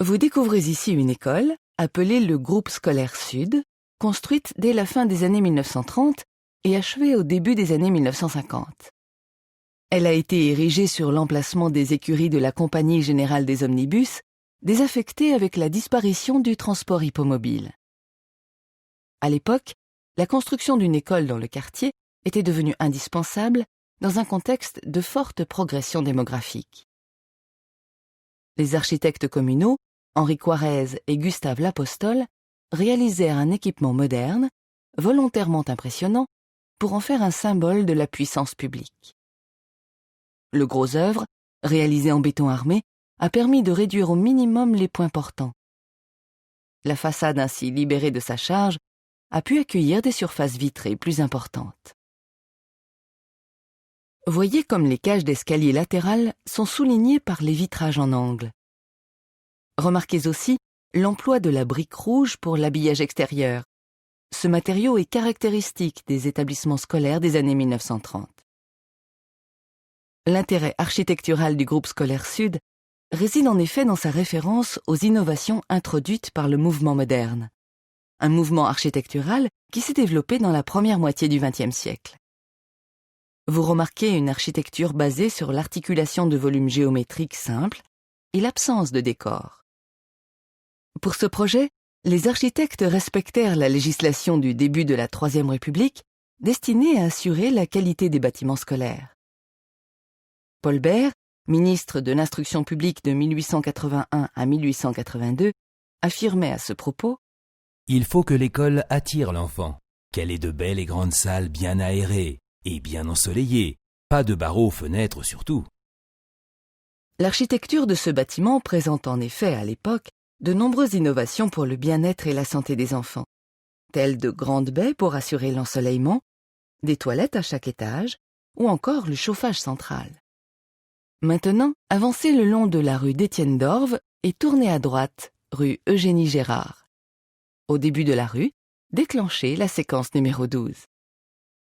Vous découvrez ici une école, appelée le Groupe Scolaire Sud, construite dès la fin des années 1930 et achevée au début des années 1950. Elle a été érigée sur l'emplacement des écuries de la Compagnie Générale des Omnibus, désaffectées avec la disparition du transport hippomobile. À l'époque, la construction d'une école dans le quartier était devenue indispensable dans un contexte de forte progression démographique. Les architectes communaux, Henri Quarez et Gustave Lapostole, réalisèrent un équipement moderne, volontairement impressionnant, pour en faire un symbole de la puissance publique. Le gros œuvre, réalisé en béton armé, a permis de réduire au minimum les points portants. La façade ainsi libérée de sa charge a pu accueillir des surfaces vitrées plus importantes. Voyez comme les cages d'escalier latérales sont soulignées par les vitrages en angle. Remarquez aussi l'emploi de la brique rouge pour l'habillage extérieur. Ce matériau est caractéristique des établissements scolaires des années 1930. L'intérêt architectural du groupe scolaire Sud réside en effet dans sa référence aux innovations introduites par le mouvement moderne, un mouvement architectural qui s'est développé dans la première moitié du XXe siècle. Vous remarquez une architecture basée sur l'articulation de volumes géométriques simples et l'absence de décor. Pour ce projet, les architectes respectèrent la législation du début de la Troisième République destinée à assurer la qualité des bâtiments scolaires. Paul Bert, ministre de l'Instruction publique de 1881 à 1882, affirmait à ce propos « Il faut que l'école attire l'enfant, qu'elle ait de belles et grandes salles bien aérées et bien ensoleillées, pas de barreaux aux fenêtres surtout. » L'architecture de ce bâtiment présente en effet à l'époque de nombreuses innovations pour le bien-être et la santé des enfants, telles de grandes baies pour assurer l'ensoleillement, des toilettes à chaque étage ou encore le chauffage central. Maintenant, avancez le long de la rue d'Étienne d'Orves et tournez à droite, rue Eugénie Gérard. Au début de la rue, déclenchez la séquence numéro 12.